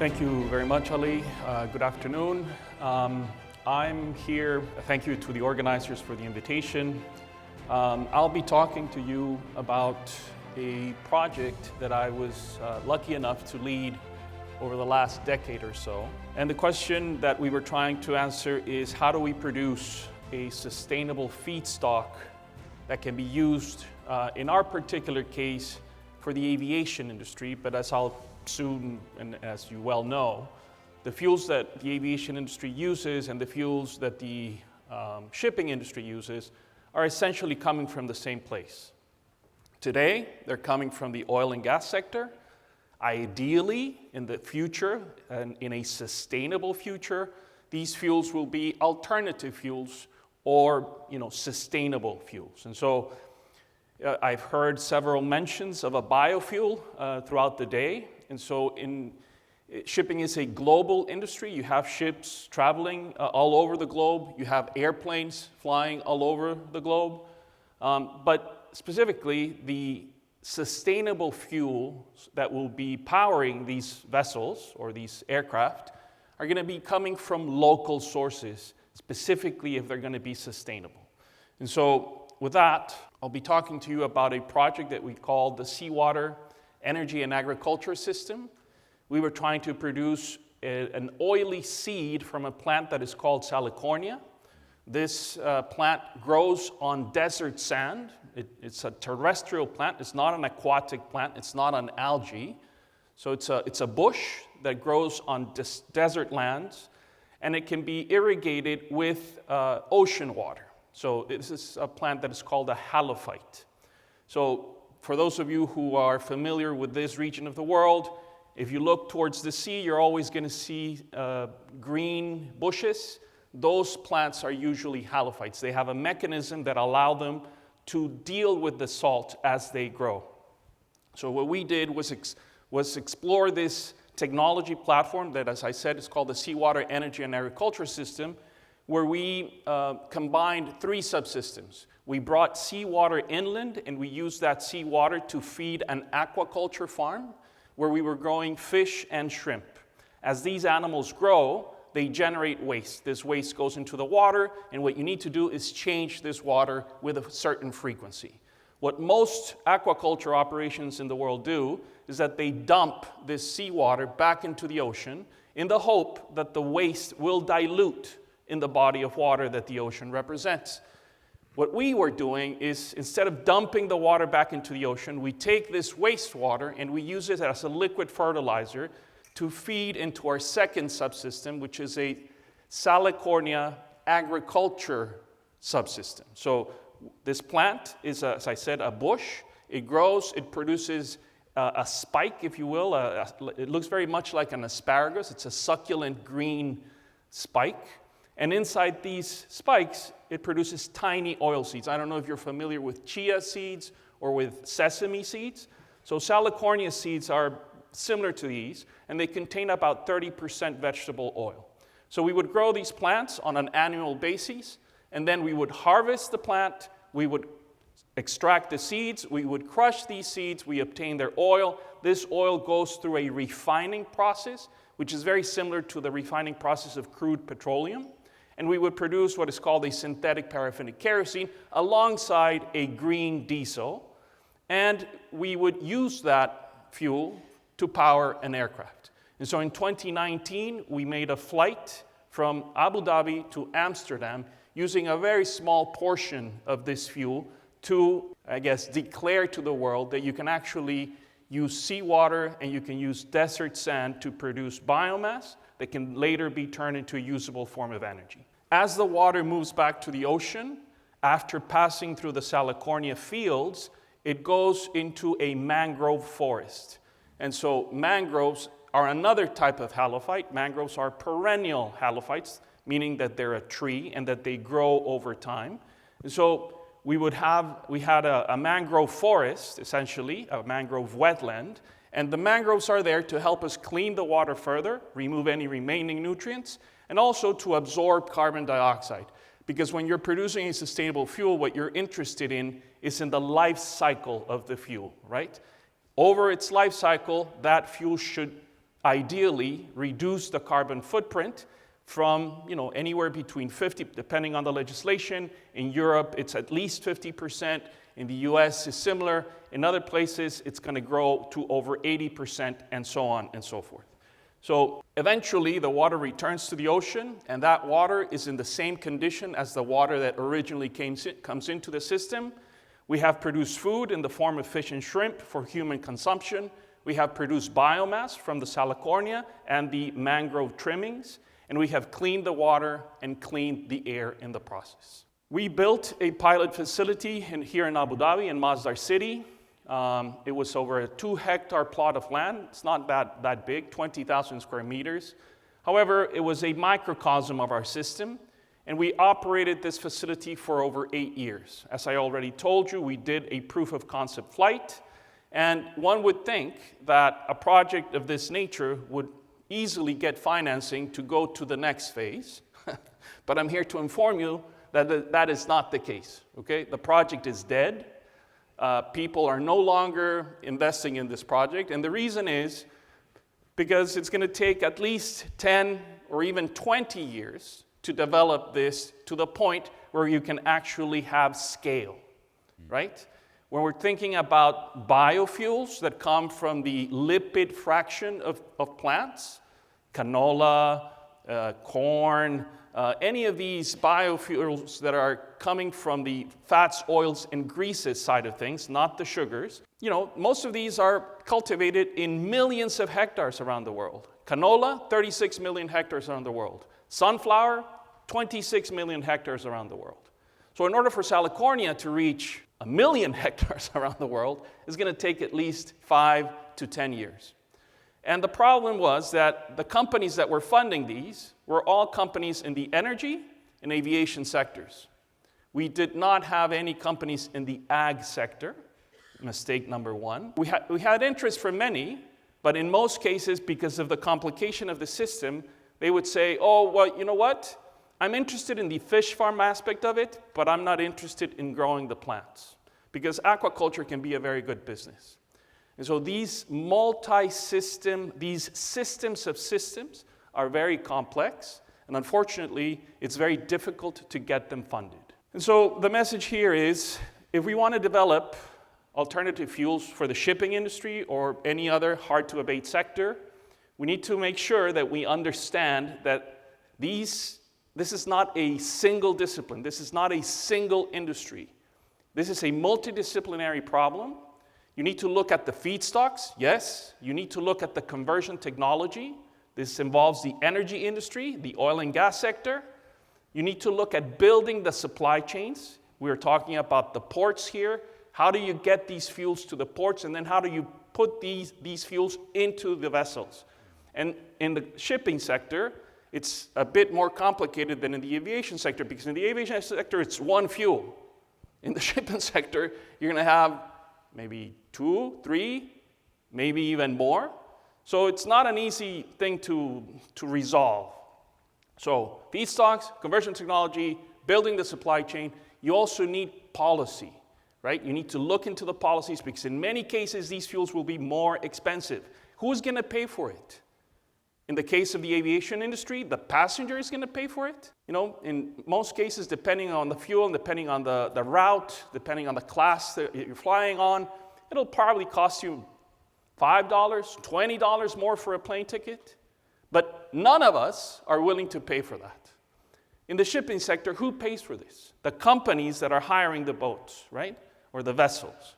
Thank you very much, Ali. Good afternoon. I'm here, thank you to the organizers for the invitation. I'll be talking to you about a project that I was lucky enough to lead over the last decade or so. And the question that we were trying to answer is, how do we produce a sustainable feedstock that can be used, in our particular case, for the aviation industry, but as I'll soon, and as you well know, the fuels that the aviation industry uses and the fuels that the shipping industry uses are essentially coming from the same place. Today, they're coming from the oil and gas sector. Ideally, in the future, and in a sustainable future, these fuels will be alternative fuels or, sustainable fuels. And so I've heard several mentions of a biofuel throughout the day. And so shipping is a global industry. You have ships traveling all over the globe. You have airplanes flying all over the globe. But specifically, the sustainable fuels that will be powering these vessels or these aircraft are going to be coming from local sources, specifically if they're going to be sustainable. And so with that, I'll be talking to you about a project that we call the Seawater Energy and Agriculture System. We were trying to produce an oily seed from a plant that is called Salicornia. This plant grows on desert sand. It's a terrestrial plant. It's not an aquatic plant. It's not an algae. So it's a bush that grows on desert lands, and it can be irrigated with ocean water. So this is a plant that is called a halophyte. So for those of you who are familiar with this region of the world, if you look towards the sea, you're always going to see green bushes. Those plants are usually halophytes. They have a mechanism that allows them to deal with the salt as they grow. So what we did was explore this technology platform that, as I said, is called the Seawater Energy and Agriculture System, where we combined three subsystems. We brought seawater inland, and we used that seawater to feed an aquaculture farm where we were growing fish and shrimp. As these animals grow, they generate waste. This waste goes into the water, and what you need to do is change this water with a certain frequency. What most aquaculture operations in the world do is that they dump this seawater back into the ocean in the hope that the waste will dilute in the body of water that the ocean represents. What we were doing is, instead of dumping the water back into the ocean, we take this wastewater and we use it as a liquid fertilizer to feed into our second subsystem, which is a Salicornia agriculture subsystem. So this plant is, as I said, a bush. It grows, it produces a spike, if you will. It looks very much like an asparagus. It's a succulent green spike. And inside these spikes, it produces tiny oil seeds. I don't know if you're familiar with chia seeds or with sesame seeds. So Salicornia seeds are similar to these, and they contain about 30% vegetable oil. So we would grow these plants on an annual basis, and then we would harvest the plant, we would extract the seeds, we would crush these seeds, we obtain their oil. This oil goes through a refining process, which is very similar to the refining process of crude petroleum. And we would produce what is called a synthetic paraffinic kerosene alongside a green diesel. And we would use that fuel to power an aircraft. And so in 2019, we made a flight from Abu Dhabi to Amsterdam using a very small portion of this fuel to, declare to the world that you can actually use seawater and you can use desert sand to produce biomass that can later be turned into a usable form of energy. As the water moves back to the ocean, after passing through the Salicornia fields, it goes into a mangrove forest. And so mangroves are another type of halophyte. Mangroves are perennial halophytes, meaning that they're a tree and that they grow over time. And so we had a mangrove forest, essentially, a mangrove wetland, and the mangroves are there to help us clean the water further, remove any remaining nutrients, and also to absorb carbon dioxide. Because when you're producing a sustainable fuel, what you're interested in is in the life cycle of the fuel, right? Over its life cycle, that fuel should ideally reduce the carbon footprint from anywhere between 50, depending on the legislation. In Europe, it's at least 50%. In the US, it's similar. In other places, it's going to grow to over 80%, and so on and so forth. So eventually, the water returns to the ocean, and that water is in the same condition as the water that originally comes into the system. We have produced food in the form of fish and shrimp for human consumption. We have produced biomass from the Salicornia and the mangrove trimmings, and we have cleaned the water and cleaned the air in the process. We built a pilot facility here in Abu Dhabi, in Masdar City. It was over a 2-hectare plot of land. It's not that big, 20,000 square meters. However, it was a microcosm of our system, and we operated this facility for over 8 years. As I already told you, we did a proof of concept flight, and one would think that a project of this nature would easily get financing to go to the next phase. But I'm here to inform you that that is not the case, okay? The project is dead. People are no longer investing in this project, and the reason is because it's going to take at least 10 or even 20 years to develop this to the point where you can actually have scale, right? When we're thinking about biofuels that come from the lipid fraction of plants, canola, corn, any of these biofuels that are coming from the fats, oils, and greases side of things, not the sugars, most of these are cultivated in millions of hectares around the world. Canola, 36 million hectares around the world. Sunflower, 26 million hectares around the world. So in order for Salicornia to reach 1 million hectares around the world, it's going to take at least 5 to 10 years. And the problem was that the companies that were funding these were all companies in the energy and aviation sectors. We did not have any companies in the ag sector. Mistake number one. We had interest from many, but in most cases, because of the complication of the system, they would say, oh, well, you know what? I'm interested in the fish farm aspect of it, but I'm not interested in growing the plants, because aquaculture can be a very good business. And so these these systems of systems are very complex, and unfortunately, it's very difficult to get them funded. And so the message here is, if we want to develop alternative fuels for the shipping industry or any other hard-to-abate sector, we need to make sure that we understand that this is not a single discipline. This is not a single industry. This is a multidisciplinary problem. You need to look at the feedstocks, yes. You need to look at the conversion technology. This involves the energy industry, the oil and gas sector. You need to look at building the supply chains. We're talking about the ports here. How do you get these fuels to the ports, and then how do you put these fuels into the vessels? And in the shipping sector, it's a bit more complicated than in the aviation sector, because in the aviation sector, it's one fuel. In the shipping sector, you're going to have maybe 2, 3, maybe even more. So it's not an easy thing to resolve. So feedstocks, conversion technology, building the supply chain. You also need policy, right? You need to look into the policies, because in many cases, these fuels will be more expensive. Who's going to pay for it? In the case of the aviation industry, the passenger is going to pay for it. In most cases, depending on the fuel, and depending on the route, depending on the class that you're flying on, it'll probably cost you $5, $20 more for a plane ticket. But none of us are willing to pay for that. In the shipping sector, who pays for this? The companies that are hiring the boats, right? Or the vessels.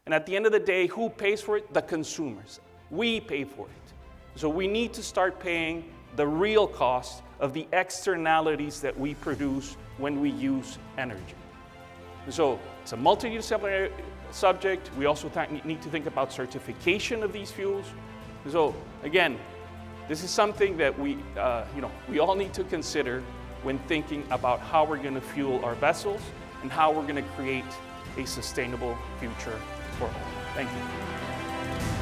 And at the end of the day, who pays for it? The consumers. We pay for it. So we need to start paying the real cost of the externalities that we produce when we use energy. And so it's a multidisciplinary subject. We also need to think about certification of these fuels. And so again, this is something that we all need to consider when thinking about how we're going to fuel our vessels and how we're going to create a sustainable future for all. Thank you.